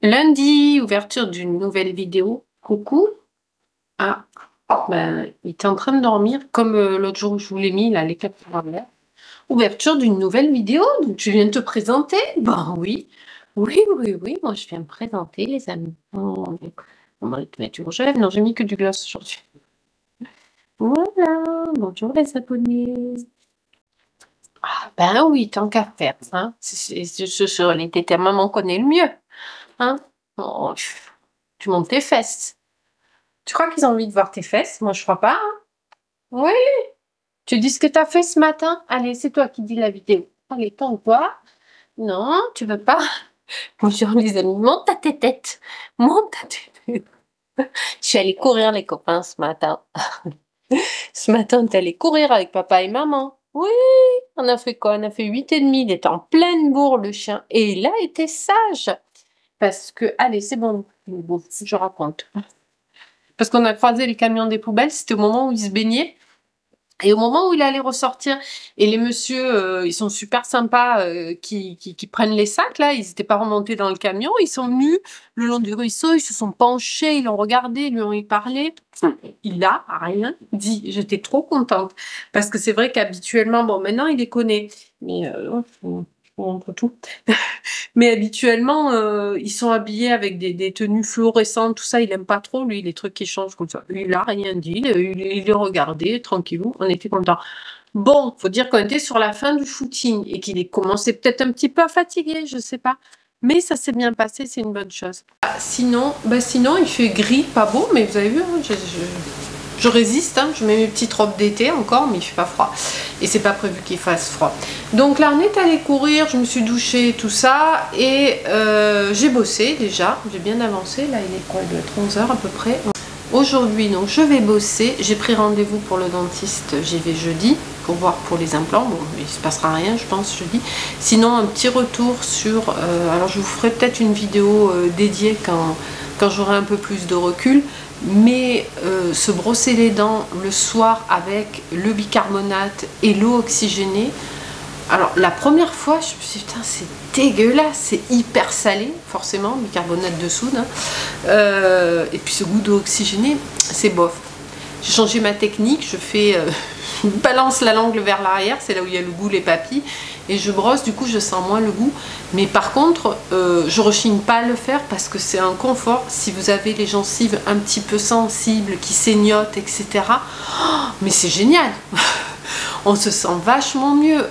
Lundi, ouverture d'une nouvelle vidéo. Coucou. Ah, ben, il était en train de dormir, comme l'autre jour où je vous l'ai mis, là, les captures en l'air. Ouverture d'une nouvelle vidéo, donc tu viens de te présenter? Ben oui, oui, moi je viens me présenter, les amis. Oh, on va te mettre du rouge à lèvres. Non, j'ai mis que du gloss aujourd'hui. Voilà, bonjour les abonnés. Ah, ben oui, tant qu'à faire, hein. Les tétés, maman connaît le mieux, hein. Oh, tu montes tes fesses. Tu crois qu'ils ont envie de voir tes fesses? Moi, je crois pas, hein. Oui. Tu dis ce que t'as fait ce matin? Allez, c'est toi qui dis la vidéo. Allez, tourne-toi. Non, tu veux pas? Bonjour les amis, monte ta tête. Monte ta tête. Je suis allée courir les copains ce matin. Ce matin, on est allé courir avec papa et maman. Oui, on a fait quoi? On a fait 8h30. Il était en pleine bourre, le chien. Et il a été sage. Parce que, allez, c'est bon. Bon, je raconte. Parce qu'on a croisé les camions des poubelles, c'était au moment où il se baignait. Et au moment où il allait ressortir, et les messieurs, ils sont super sympas, qui prennent les sacs, là, ils n'étaient pas remontés dans le camion, ils sont venus le long du ruisseau, ils se sont penchés, ils l'ont regardé, ils lui ont parlé. Il a rien dit. J'étais trop contente. Parce que c'est vrai qu'habituellement, bon, maintenant, il les connaît. Mais, on montre tout. Mais habituellement, ils sont habillés avec des tenues fluorescentes, tout ça, il aime pas trop, lui, les trucs qui changent comme ça. Il a rien dit, il les regardait, tranquillou, on était contents. Bon, faut dire qu'on était sur la fin du shooting et qu'il est commencé peut-être un petit peu à fatiguer, je sais pas. Mais ça s'est bien passé, c'est une bonne chose. Sinon, il fait gris, pas beau, mais vous avez vu, hein, je résiste, hein, je mets mes petites robes d'été encore, mais il fait pas froid. Et c'est pas prévu qu'il fasse froid. Donc là, on est allé courir, je me suis douchée, tout ça, et j'ai bossé déjà, j'ai bien avancé. Là, il est quoi, il doit être 11h à peu près. Aujourd'hui, donc, je vais bosser. J'ai pris rendez-vous pour le dentiste, j'y vais jeudi, pour voir pour les implants. Bon, il se passera rien, je pense, jeudi. Sinon, un petit retour sur... alors, je vous ferai peut-être une vidéo dédiée quand j'aurai un peu plus de recul. Mais se brosser les dents le soir avec le bicarbonate et l'eau oxygénée, alors la première fois je me suis dit putain c'est dégueulasse, c'est hyper salé forcément, bicarbonate de soude, hein. Et puis ce goût d'eau oxygénée c'est bof. J'ai changé ma technique, je fais je balance la langue vers l'arrière, c'est là où il y a le goût, les papilles, et je brosse, du coup je sens moins le goût. Mais par contre, je rechigne pas à le faire parce que c'est un confort. Si vous avez les gencives un petit peu sensibles, qui saignotent, etc. Oh, mais c'est génial. On se sent vachement mieux.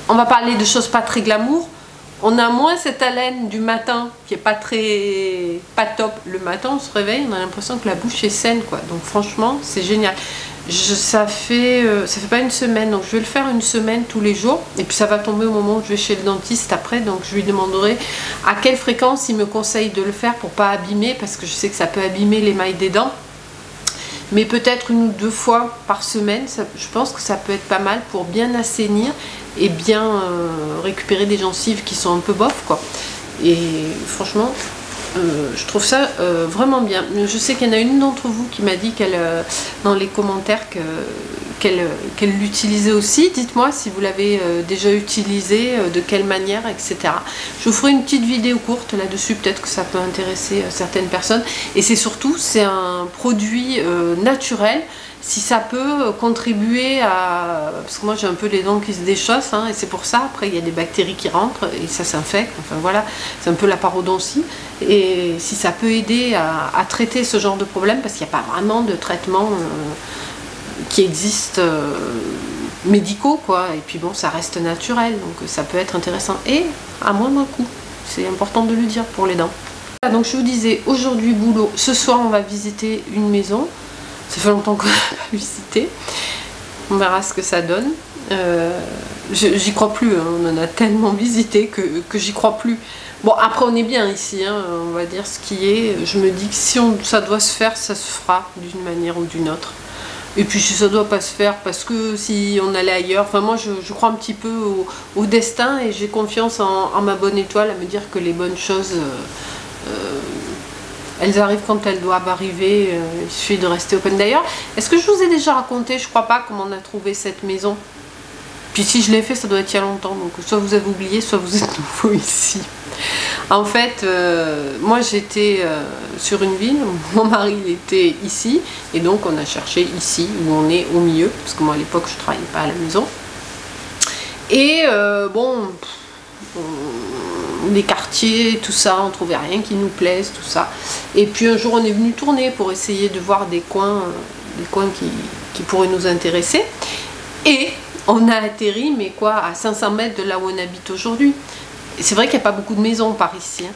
On va parler de choses pas très glamour. On a moins cette haleine du matin qui est pas top. Le matin on se réveille, on a l'impression que la bouche est saine, quoi. Donc franchement c'est génial. Ça fait pas une semaine, donc je vais le faire une semaine tous les jours. Et puis ça va tomber au moment où je vais chez le dentiste après, donc je lui demanderai à quelle fréquence il me conseille de le faire pour pas abîmer, parce que je sais que ça peut abîmer l'émail des dents. Mais peut-être 1 ou 2 fois par semaine, je pense que ça peut être pas mal pour bien assainir et bien récupérer des gencives qui sont un peu bof, quoi. Et franchement, je trouve ça vraiment bien. Je sais qu'il y en a une d'entre vous qui m'a dit dans les commentaires qu'elle l'utilisait aussi. Dites-moi si vous l'avez déjà utilisé, de quelle manière, etc. Je vous ferai une petite vidéo courte là-dessus, peut-être que ça peut intéresser certaines personnes. Et c'est surtout, c'est un produit naturel. Si ça peut contribuer à... Parce que moi j'ai un peu les dents qui se déchaussent, hein, et c'est pour ça, après il y a des bactéries qui rentrent et ça s'infecte, enfin voilà, c'est un peu la parodontie. Et si ça peut aider à traiter ce genre de problème, parce qu'il n'y a pas vraiment de traitement qui existe médicaux, quoi, et puis bon, ça reste naturel, donc ça peut être intéressant et à moindre coût, c'est important de le dire pour les dents. Donc je vous disais, aujourd'hui boulot, ce soir on va visiter une maison. Ça fait longtemps qu'on n'a pas visité. On verra ce que ça donne. J'y crois plus, hein. On en a tellement visité que j'y crois plus. Bon, après on est bien ici, hein. On va dire ce qui est. Je me dis que si ça doit se faire, ça se fera d'une manière ou d'une autre. Et puis si ça doit pas se faire, parce que si on allait ailleurs, enfin moi je crois un petit peu au destin et j'ai confiance en ma bonne étoile à me dire que les bonnes choses... elles arrivent quand elles doivent arriver, il suffit de rester open. D'ailleurs, est-ce que je vous ai déjà raconté, je crois pas, comment on a trouvé cette maison? Puis si je l'ai fait, ça doit être il y a longtemps, donc soit vous avez oublié, soit vous êtes nouveau ici. En fait, moi j'étais sur une ville, mon mari il était ici, et donc on a cherché ici, où on est au milieu, parce que moi à l'époque je travaillais pas à la maison. Et bon, les quartiers, tout ça, on trouvait rien qui nous plaise, tout ça. Et puis un jour on est venu tourner pour essayer de voir des coins qui pourraient nous intéresser. Et on a atterri, mais quoi, à 500 mètres de là où on habite aujourd'hui. C'est vrai qu'il n'y a pas beaucoup de maisons par ici. Hein.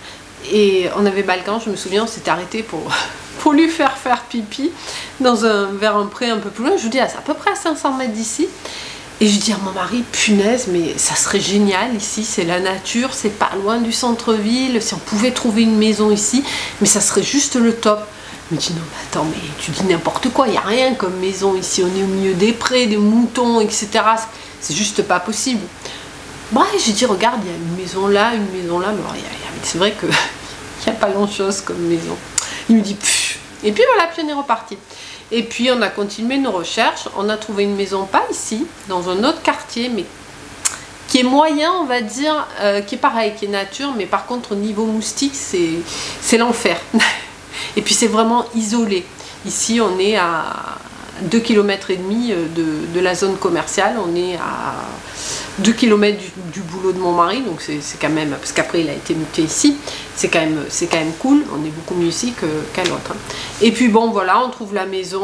Et on avait Balkan, je me souviens, on s'était arrêté pour lui faire pipi vers un pré un peu plus loin. Je vous dis, c'est à peu près à 500 mètres d'ici. Et je dis à mon mari, punaise, mais ça serait génial ici, c'est la nature, c'est pas loin du centre-ville. Si on pouvait trouver une maison ici, mais ça serait juste le top. Il me dit, non, mais attends, mais tu dis n'importe quoi, il n'y a rien comme maison ici. On est au milieu des prés, des moutons, etc. C'est juste pas possible. Bref, j'ai dit, regarde, il y a une maison là, mais c'est vrai qu'il n'y a pas grand-chose comme maison. Il me dit, pfff. Et puis voilà, puis on est reparti. Et puis on a continué nos recherches. On a trouvé une maison, pas ici, dans un autre quartier, mais qui est moyen, on va dire, qui est pareil, qui est nature, mais par contre, au niveau moustique, c'est l'enfer. Et puis c'est vraiment isolé. Ici, on est à 2,5 km de la zone commerciale. On est à 2 km du boulot de mon mari, donc c'est quand même, parce qu'après il a été muté ici, c'est quand même cool, on est beaucoup mieux ici qu'à l'autre. Et puis bon voilà, on trouve la maison,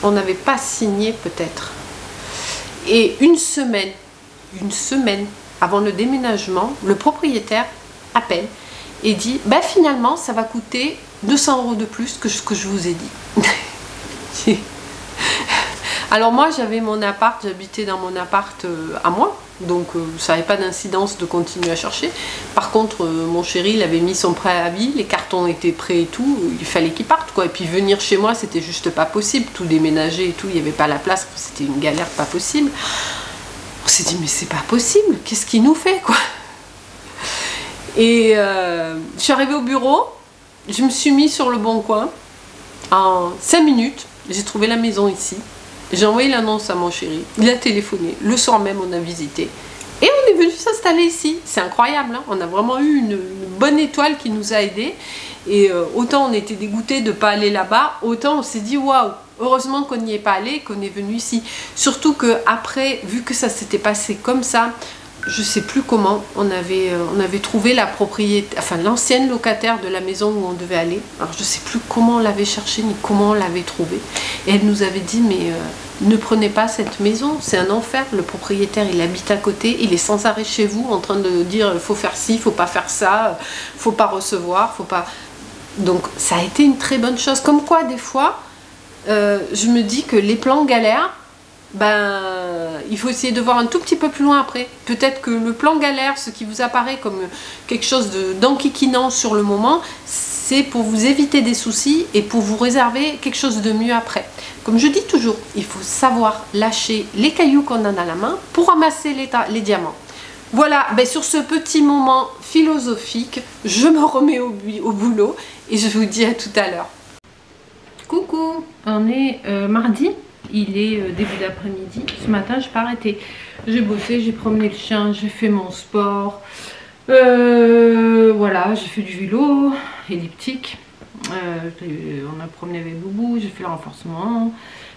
on n'avait pas signé peut-être. Et une semaine avant le déménagement, le propriétaire appelle et dit, bah finalement ça va coûter 200 € de plus que ce que je vous ai dit. Alors moi j'avais mon appart, j'habitais dans mon appart à moi, donc ça n'avait pas d'incidence de continuer à chercher. Par contre mon chéri il avait mis son préavis, les cartons étaient prêts et tout, il fallait qu'il parte quoi. Et puis venir chez moi c'était juste pas possible, tout déménager et tout, il n'y avait pas la place, c'était une galère pas possible. On s'est dit mais c'est pas possible, qu'est-ce qu'il nous fait quoi. Et je suis arrivée au bureau, je me suis mis sur le bon coin, en 5 minutes j'ai trouvé la maison ici. J'ai envoyé l'annonce à mon chéri, il a téléphoné, le soir même on a visité et on est venu s'installer ici. C'est incroyable, hein, on a vraiment eu une bonne étoile qui nous a aidés et autant on était dégoûtés de ne pas aller là-bas, autant on s'est dit waouh, heureusement qu'on n'y est pas allé, qu'on est venu ici. Surtout que après, vu que ça s'était passé comme ça, je sais plus comment, on avait trouvé la propriété, enfin l'ancienne locataire de la maison où on devait aller. Alors je sais plus comment on l'avait cherché ni comment on l'avait trouvée. Et elle nous avait dit mais ne prenez pas cette maison, c'est un enfer. Le propriétaire il habite à côté, il est sans arrêt chez vous en train de dire faut faire ci, faut pas faire ça, faut pas recevoir, faut pas. Donc ça a été une très bonne chose. Comme quoi des fois, je me dis que les plans galères, ben, il faut essayer de voir un tout petit peu plus loin après. Peut-être que le plan galère, ce qui vous apparaît comme quelque chose d'enquiquinant sur le moment, c'est pour vous éviter des soucis et pour vous réserver quelque chose de mieux après. Comme je dis toujours, il faut savoir lâcher les cailloux qu'on a dans la main pour ramasser les diamants. Voilà, ben sur ce petit moment philosophique, je me remets au boulot et je vous dis à tout à l'heure. Coucou, on est mardi. Il est début d'après-midi. Ce matin, je n'ai pas arrêté. J'ai bossé, j'ai promené le chien, j'ai fait mon sport. Voilà, j'ai fait du vélo elliptique. On a promené avec Boubou, j'ai fait le renforcement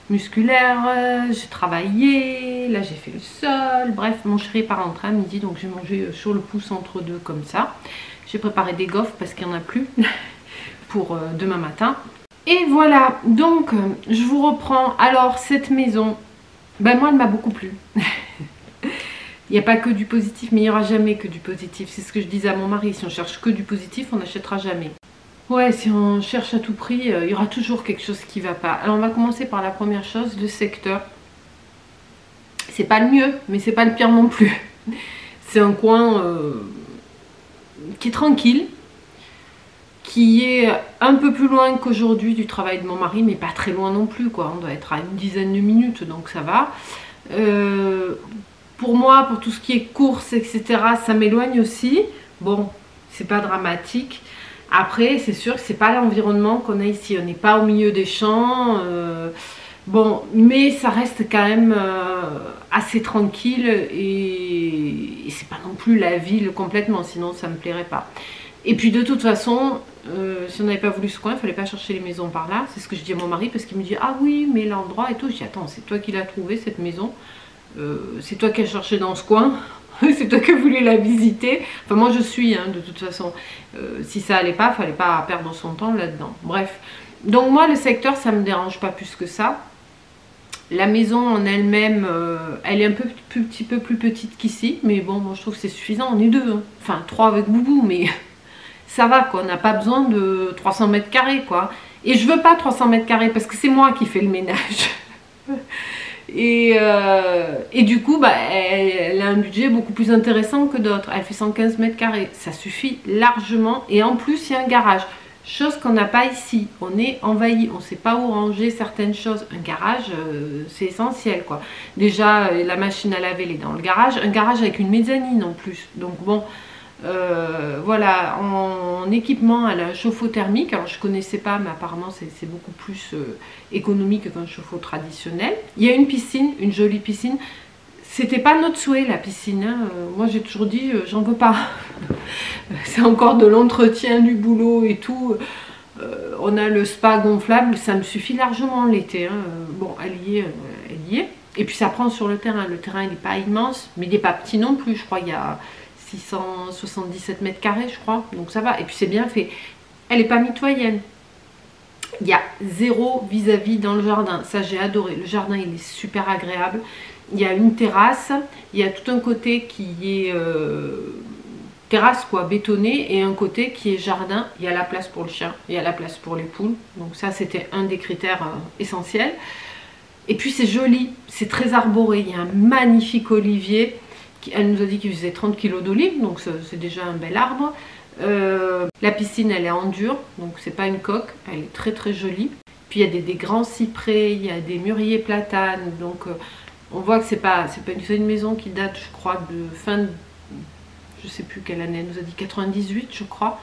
musculaire, j'ai travaillé, là j'ai fait le sol. Bref, mon chéri part rentrer à midi, donc j'ai mangé sur le pouce entre deux comme ça. J'ai préparé des gaufres parce qu'il n'y en a plus pour demain matin. Et voilà, donc je vous reprends. Alors cette maison, ben moi elle m'a beaucoup plu. Il n'y a pas que du positif, mais il n'y aura jamais que du positif. C'est ce que je disais à mon mari, si on cherche que du positif, on n'achètera jamais. Ouais, si on cherche à tout prix, il y aura toujours quelque chose qui ne va pas. Alors on va commencer par la première chose, le secteur. C'est pas le mieux, mais c'est pas le pire non plus. C'est un coin qui est tranquille, qui est un peu plus loin qu'aujourd'hui du travail de mon mari, mais pas très loin non plus, quoi. On doit être à une dizaine de minutes, donc ça va. Pour moi, pour tout ce qui est courses, etc., ça m'éloigne aussi. Bon, c'est pas dramatique. Après, c'est sûr que c'est pas l'environnement qu'on a ici. On n'est pas au milieu des champs. Bon, mais ça reste quand même assez tranquille et c'est pas non plus la ville complètement, sinon ça me plairait pas. Et puis de toute façon, si on n'avait pas voulu ce coin, il fallait pas chercher les maisons par là. C'est ce que je dis à mon mari parce qu'il me dit ah oui mais l'endroit et tout. Je dis attends, c'est toi qui l'as trouvé cette maison, c'est toi qui as cherché dans ce coin. C'est toi qui as voulu la visiter. Enfin moi je suis hein, de toute façon. Si ça allait pas, fallait pas perdre son temps là-dedans. Bref. Donc moi le secteur ça me dérange pas plus que ça. La maison en elle-même, elle est un petit peu plus petite qu'ici. Mais bon, moi je trouve que c'est suffisant. On est deux. Hein. Enfin 3 avec Boubou mais ça va quoi. On n'a pas besoin de 300 mètres carrés quoi. Et je veux pas 300 mètres carrés parce que c'est moi qui fais le ménage. Et du coup, bah, elle a un budget beaucoup plus intéressant que d'autres. Elle fait 115 mètres carrés. Ça suffit largement. Et en plus, il y a un garage. Chose qu'on n'a pas ici. On est envahi. On ne sait pas où ranger certaines choses. Un garage, c'est essentiel, quoi. Déjà, la machine à laver, elle est dans le garage. Un garage avec une mezzanine en plus. Donc bon... voilà, en équipement, elle a un chauffe-eau thermique. Alors je connaissais pas, mais apparemment c'est beaucoup plus économique qu'un chauffe-eau traditionnel. Il y a une piscine, une jolie piscine. C'était pas notre souhait la piscine. Hein. Moi j'ai toujours dit, j'en veux pas. C'est encore de l'entretien, du boulot et tout. On a le spa gonflable, ça me suffit largement l'été. Hein. Bon, elle y est, elle y est. Et puis ça prend sur le terrain. Le terrain il n'est pas immense, mais il n'est pas petit non plus. Je crois qu'il y a 677 mètres carrés je crois, donc ça va, et puis c'est bien fait. Elle n'est pas mitoyenne, il y a zéro vis-à-vis dans le jardin, ça j'ai adoré, le jardin il est super agréable, il y a une terrasse, il y a tout un côté qui est terrasse quoi, bétonné, et un côté qui est jardin, il y a la place pour le chien, il y a la place pour les poules, donc ça c'était un des critères essentiels. Et puis c'est joli, c'est très arboré, il y a un magnifique olivier. Elle nous a dit qu'il faisait 30 kg d'olives, donc c'est déjà un bel arbre. La piscine, elle est en dur, donc c'est pas une coque, elle est très très jolie. Puis il y a des grands cyprès, il y a des mûriers platanes, donc on voit que c'est pas une maison qui date, je crois, de fin de, je sais plus quelle année, elle nous a dit 98, je crois.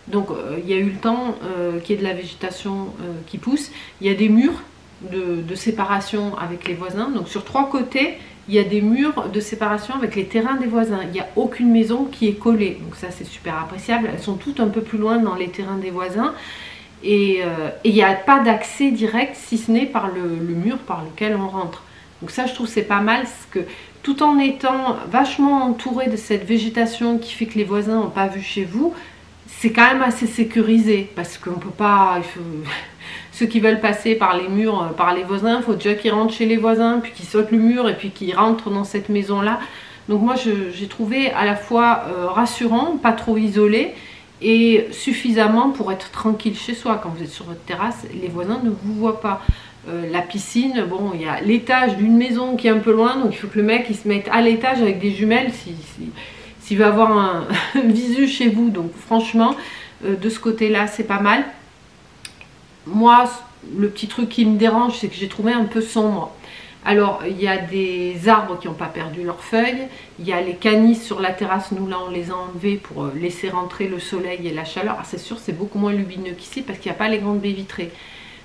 Donc il y a eu le temps qu'il y ait de la végétation qui pousse. Il y a des murs de séparation avec les voisins, donc sur 3 côtés, il y a des murs de séparation avec les terrains des voisins. Il n'y a aucune maison qui est collée. Donc ça, c'est super appréciable. Elles sont toutes un peu plus loin dans les terrains des voisins. Et il n'y a pas d'accès direct, si ce n'est par le mur par lequel on rentre. Donc ça, je trouve c'est pas mal. Parce que tout en étant vachement entouré de cette végétation qui fait que les voisins n'ont pas vu chez vous, c'est quand même assez sécurisé. Parce qu'on ne peut pas... Ceux qui veulent passer par les murs, par les voisins, il faut déjà qu'ils rentrent chez les voisins, puis qu'ils sautent le mur et puis qu'ils rentrent dans cette maison-là. Donc moi, j'ai trouvé à la fois rassurant, pas trop isolé, et suffisamment pour être tranquille chez soi. Quand vous êtes sur votre terrasse, les voisins ne vous voient pas. La piscine, bon, il y a l'étage d'une maison qui est un peu loin, donc il faut que le mec il se mette à l'étage avec des jumelles s'il veut avoir un visu chez vous. Donc franchement, de ce côté-là, c'est pas mal. Moi, le petit truc qui me dérange, c'est que j'ai trouvé un peu sombre. Alors, il y a des arbres qui n'ont pas perdu leurs feuilles. Il y a les canis sur la terrasse. Nous, là, on les a enlevés pour laisser rentrer le soleil et la chaleur. Alors, c'est sûr, c'est beaucoup moins lumineux qu'ici parce qu'il n'y a pas les grandes baies vitrées.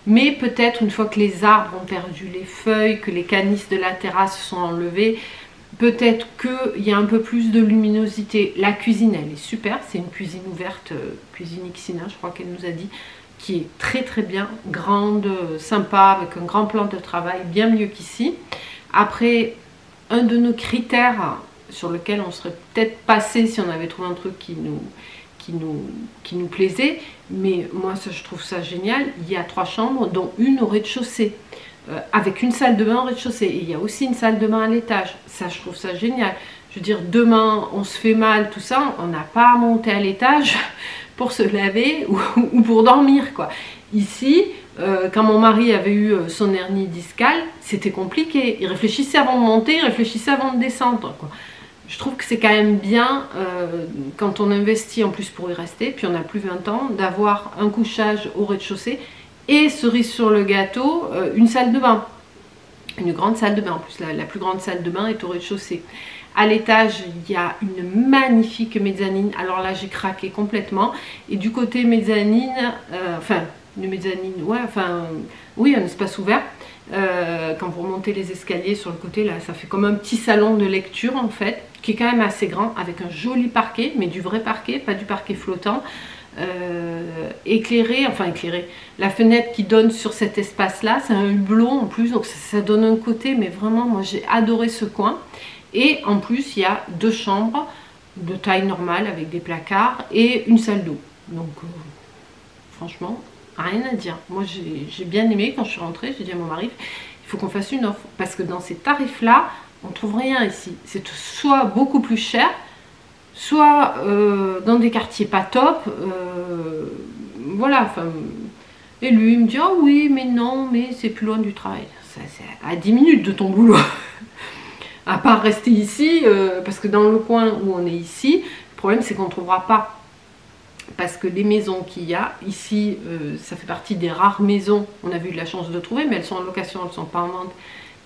Mais peut-être, une fois que les arbres ont perdu les feuilles, que les canis de la terrasse sont enlevés, peut-être qu'il y a un peu plus de luminosité. La cuisine, elle est super. C'est une cuisine ouverte, cuisine Ixina, je crois qu'elle nous a dit, qui est très très bien, grande, sympa, avec un grand plan de travail, bien mieux qu'ici. Après, un de nos critères sur lequel on serait peut-être passé si on avait trouvé un truc qui nous plaisait, mais moi ça, je trouve ça génial, il y a 3 chambres, dont une au rez-de-chaussée, avec une salle de bain au rez-de-chaussée, et il y a aussi une salle de bain à l'étage. Ça, je trouve ça génial. Je veux dire, demain, on se fait mal, tout ça, on n'a pas à monter à l'étage pour se laver ou pour dormir quoi. Ici, quand mon mari avait eu son hernie discale, c'était compliqué. Il réfléchissait avant de monter, il réfléchissait avant de descendre quoi. Je trouve que c'est quand même bien quand on investit en plus pour y rester, puis on a plus 20 ans, d'avoir un couchage au rez-de-chaussée et cerise sur le gâteau, une salle de bain. Une grande salle de bain, en plus la plus grande salle de bain est au rez-de-chaussée. À l'étage, il y a une magnifique mezzanine. Alors là, j'ai craqué complètement. Et du côté mezzanine, enfin, une mezzanine, ouais, enfin, oui, un espace ouvert. Quand vous remontez les escaliers sur le côté, là, ça fait comme un petit salon de lecture en fait, qui est quand même assez grand, avec un joli parquet, mais du vrai parquet, pas du parquet flottant. Éclairé, enfin éclairé, la fenêtre qui donne sur cet espace là, c'est un hublot en plus, donc ça donne un côté, mais vraiment moi j'ai adoré ce coin. Et en plus il y a 2 chambres de taille normale avec des placards et une salle d'eau, donc franchement rien à dire. Moi j'ai bien aimé. Quand je suis rentrée, j'ai dit à mon mari, il faut qu'on fasse une offre, parce que dans ces tarifs là on trouve rien ici, c'est soit beaucoup plus cher, soit dans des quartiers pas top, voilà, enfin, et lui il me dit oh oui mais non, mais c'est plus loin du travail, c'est à 10 minutes de ton boulot, à part rester ici, parce que dans le coin où on est ici, le problème c'est qu'on ne trouvera pas, parce que les maisons qu'il y a ici, ça fait partie des rares maisons, on a eu de la chance de trouver, mais elles sont en location, elles ne sont pas en vente,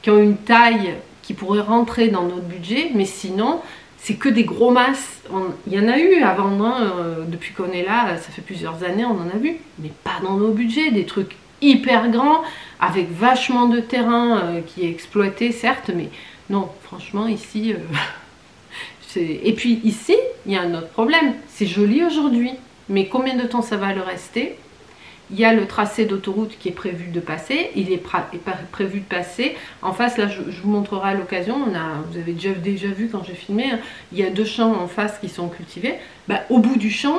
qui ont une taille qui pourrait rentrer dans notre budget, mais sinon c'est que des gros masses. Il y en a eu avant, hein, depuis qu'on est là, ça fait plusieurs années, on en a vu, mais pas dans nos budgets, des trucs hyper grands, avec vachement de terrain qui est exploité, certes, mais non, franchement, ici... Et puis ici, il y a un autre problème, c'est joli aujourd'hui, mais combien de temps ça va le rester? Il y a le tracé d'autoroute qui est prévu de passer, il est prévu de passer. En face, là, je vous montrerai à l'occasion, vous avez déjà vu quand j'ai filmé, hein, il y a 2 champs en face qui sont cultivés. Bah, au bout du champ,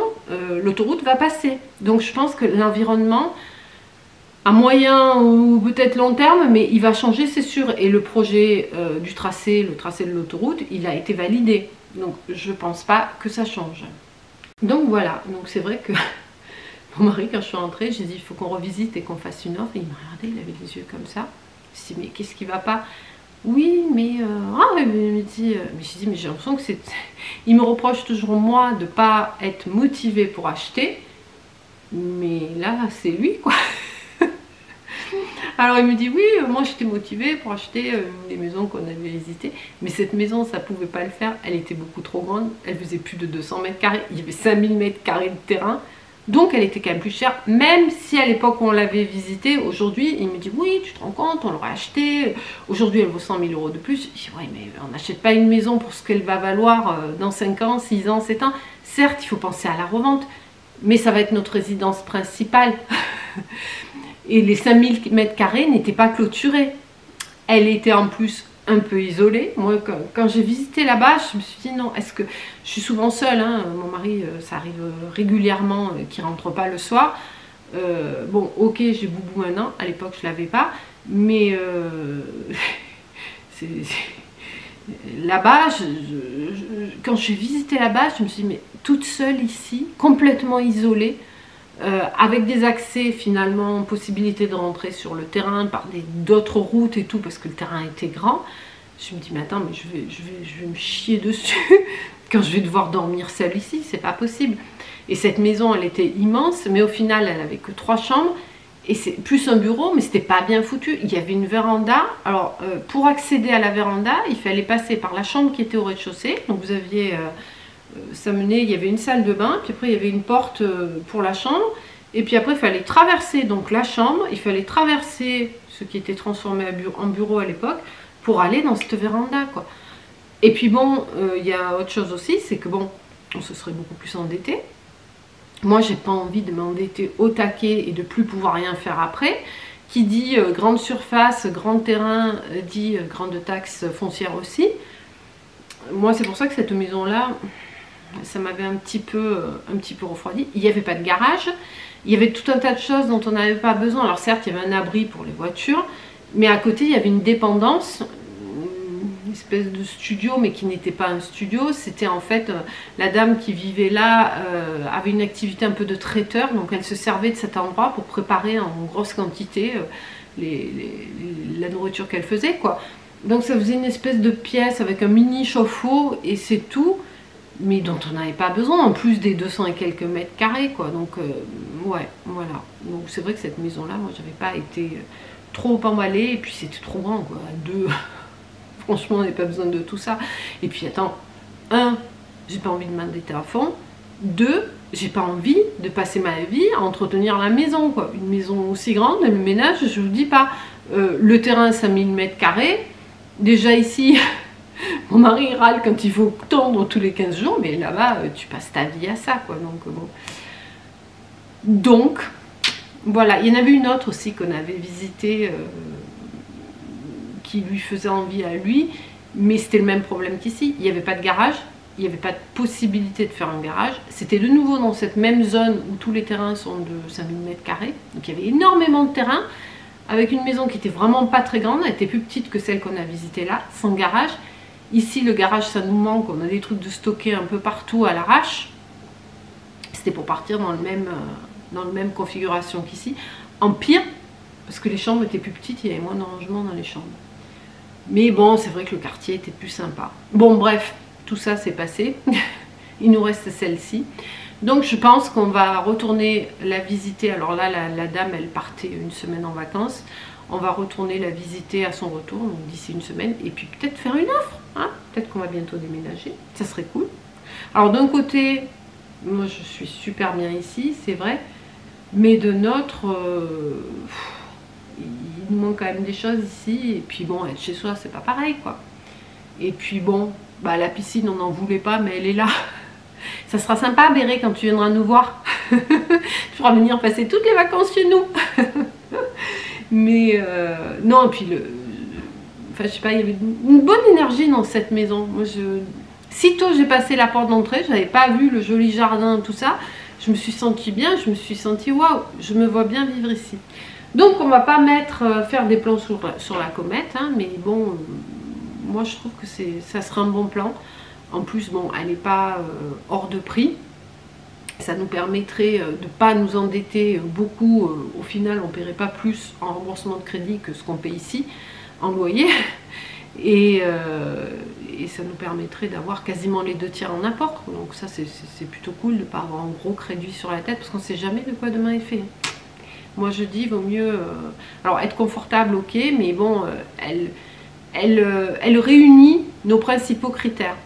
l'autoroute va passer. Donc je pense que l'environnement, à moyen ou peut-être long terme, mais il va changer, c'est sûr. Et le projet du tracé, le tracé de l'autoroute, il a été validé. Donc je pense pas que ça change. Donc voilà, donc c'est vrai que... Mon mari, quand je suis rentrée, j'ai dit il faut qu'on revisite et qu'on fasse une offre. Et il m'a regardé, il avait les yeux comme ça. Je me suis dit mais qu'est-ce qui va pas? Oui, mais il me dit, mais j'ai dit mais j'ai l'impression que c'est. Il me reproche toujours moi de pas être motivée pour acheter, mais là c'est lui quoi. Alors il me dit oui, moi j'étais motivée pour acheter des maisons qu'on avait visitées, mais cette maison ça pouvait pas le faire, elle était beaucoup trop grande, elle faisait plus de 200 mètres carrés, il y avait 5000 mètres carrés de terrain. Donc elle était quand même plus chère, même si à l'époque on l'avait visitée. Aujourd'hui, il me dit oui, tu te rends compte, on l'aurait acheté. Aujourd'hui, elle vaut 100 000 € de plus. Je dis oui, mais on n'achète pas une maison pour ce qu'elle va valoir dans 5 ans, 6 ans, 7 ans. Certes, il faut penser à la revente, mais ça va être notre résidence principale. Et les 5000 mètres carrés n'étaient pas clôturés. Elle était en plus un peu isolée. Moi, quand j'ai visité là-bas, je me suis dit non, est-ce que... Je suis souvent seule, hein, mon mari, ça arrive régulièrement qu'il ne rentre pas le soir. Bon, ok, j'ai Boubou maintenant, à l'époque je ne l'avais pas, mais là-bas, quand j'ai visité là-bas, je me suis dit, mais toute seule ici, complètement isolée, avec des accès finalement, possibilité de rentrer sur le terrain par d'autres routes et tout, parce que le terrain était grand. Je me dis, mais attends, mais je vais me chier dessus quand je vais devoir dormir seule ici, c'est pas possible. Et cette maison, elle était immense, mais au final, elle avait que 3 chambres, et c'est plus un bureau, mais c'était pas bien foutu. Il y avait une véranda. Alors, pour accéder à la véranda, il fallait passer par la chambre qui était au rez-de-chaussée. Donc, vous aviez, ça menait, il y avait une salle de bain, puis après, il y avait une porte pour la chambre, et puis après, il fallait traverser donc la chambre, il fallait traverser ce qui était transformé en bureau à l'époque, pour aller dans cette véranda, quoi. Et puis bon, il y a autre chose aussi, c'est que bon, on se serait beaucoup plus endetté. Moi, j'ai pas envie de m'endetter au taquet et de plus pouvoir rien faire après. Qui dit grande surface, grand terrain, dit grande taxe foncière aussi. Moi, c'est pour ça que cette maison-là, ça m'avait un petit peu refroidi. Il n'y avait pas de garage, il y avait tout un tas de choses dont on n'avait pas besoin. Alors certes, il y avait un abri pour les voitures, mais à côté, il y avait une dépendance, une espèce de studio, mais qui n'était pas un studio. C'était en fait, la dame qui vivait là avait une activité un peu de traiteur, donc elle se servait de cet endroit pour préparer en grosse quantité la nourriture qu'elle faisait, quoi. Donc ça faisait une espèce de pièce avec un mini chauffe-eau, et c'est tout, mais dont on n'avait pas besoin, en plus des 200 et quelques mètres carrés, quoi. Donc ouais, voilà. Donc c'est vrai que cette maison-là, moi, j'avais pas été trop emballée, et puis c'était trop grand, quoi. Franchement, on n'avait pas besoin de tout ça. Et puis attends, 1, j'ai pas envie de m'endetter à fond. 2, j'ai pas envie de passer ma vie à entretenir la maison, quoi. Une maison aussi grande, le ménage, je vous dis pas. Le terrain, 5000 mètres carrés. Déjà ici, mon mari râle quand il faut tondre tous les 15 jours, mais là-bas, tu passes ta vie à ça, quoi. Donc, bon. Donc, voilà. Il y en avait une autre aussi qu'on avait visitée, qui lui faisait envie à lui, mais c'était le même problème qu'ici. Il n'y avait pas de garage. Il n'y avait pas de possibilité de faire un garage. C'était de nouveau dans cette même zone où tous les terrains sont de 5000 mètres carrés. Donc il y avait énormément de terrain, avec une maison qui était vraiment pas très grande. Elle était plus petite que celle qu'on a visitée là, sans garage. Ici, le garage, ça nous manque. On a des trucs de stocker un peu partout à l'arrache. C'était pour partir dans le même configuration qu'ici. En pire, parce que les chambres étaient plus petites, il y avait moins de rangement dans les chambres. Mais bon, c'est vrai que le quartier était plus sympa. Bon, bref. Tout ça s'est passé, il nous reste celle-ci. Donc je pense qu'on va retourner la visiter. Alors là, la dame, elle partait une semaine en vacances. On va retourner la visiter à son retour, donc d'ici une semaine. Et puis peut-être faire une offre. Hein, peut-être qu'on va bientôt déménager. Ça serait cool. Alors d'un côté, moi je suis super bien ici, c'est vrai. Mais de notre... il nous manque quand même des choses ici. Et puis bon, être chez soi, c'est pas pareil, quoi. Et puis bon... Bah, la piscine, on n'en voulait pas, mais elle est là. Ça sera sympa, Béré, quand tu viendras nous voir. Tu pourras venir passer toutes les vacances chez nous. Mais non, et puis enfin, je sais pas, il y avait une bonne énergie dans cette maison. Moi, sitôt j'ai passé la porte d'entrée, je n'avais pas vu le joli jardin, tout ça. Je me suis sentie bien, je me suis sentie waouh, je me vois bien vivre ici. Donc, on va pas faire des plans sur la comète, hein, mais bon. Moi, je trouve que ça serait un bon plan. En plus, bon, elle n'est pas hors de prix. Ça nous permettrait de ne pas nous endetter beaucoup. Au final, on ne paierait pas plus en remboursement de crédit que ce qu'on paye ici en loyer. Et ça nous permettrait d'avoir quasiment les 2 tiers en apport. Donc ça, c'est plutôt cool de ne pas avoir un gros crédit sur la tête parce qu'on ne sait jamais de quoi demain est fait. Moi, je dis, il vaut mieux... alors, être confortable, ok, mais bon, elle réunit nos principaux critères,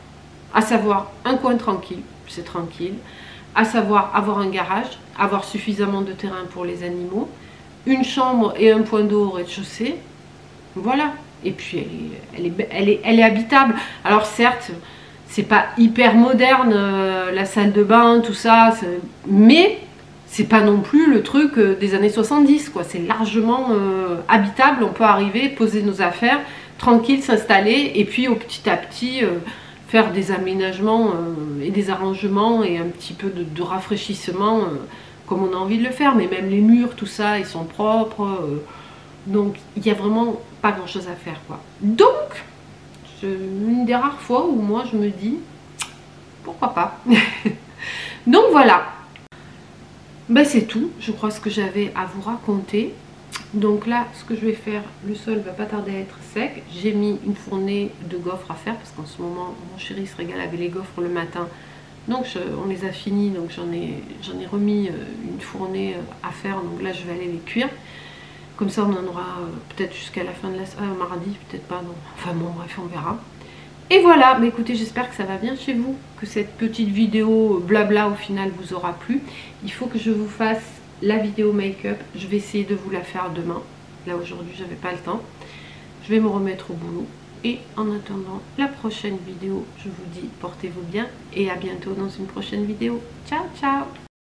à savoir un coin tranquille, c'est tranquille, à savoir avoir un garage, avoir suffisamment de terrain pour les animaux, une chambre et un point d'eau au rez-de-chaussée, voilà. Et puis elle est habitable. Alors certes, c'est pas hyper moderne, la salle de bain, tout ça, mais c'est pas non plus le truc des années 70, quoi. C'est largement habitable, on peut arriver, poser nos affaires, tranquille, s'installer et puis petit à petit faire des aménagements et des arrangements et un petit peu de rafraîchissement comme on a envie de le faire. Mais même les murs, tout ça, ils sont propres. Donc il n'y a vraiment pas grand chose à faire, quoi. Donc une des rares fois où moi je me dis pourquoi pas. Donc voilà. Ben, c'est tout, je crois, ce que j'avais à vous raconter. Donc là, ce que je vais faire, le sol va pas tarder à être sec. J'ai mis une fournée de gaufres à faire parce qu'en ce moment, mon chéri se régale avec les gaufres le matin. Donc on les a finis, donc j'en ai remis une fournée à faire. Donc là, je vais aller les cuire. Comme ça, on en aura peut-être jusqu'à la fin de la semaine, mardi, peut-être pas, non. Enfin bon, bref, on verra. Et voilà, mais écoutez, j'espère que ça va bien chez vous, que cette petite vidéo blabla au final vous aura plu. Il faut que je vous fasse la vidéo make-up, je vais essayer de vous la faire demain. Là aujourd'hui, j'avais pas le temps. Je vais me remettre au boulot. Et en attendant la prochaine vidéo, je vous dis portez-vous bien et à bientôt dans une prochaine vidéo. Ciao, ciao!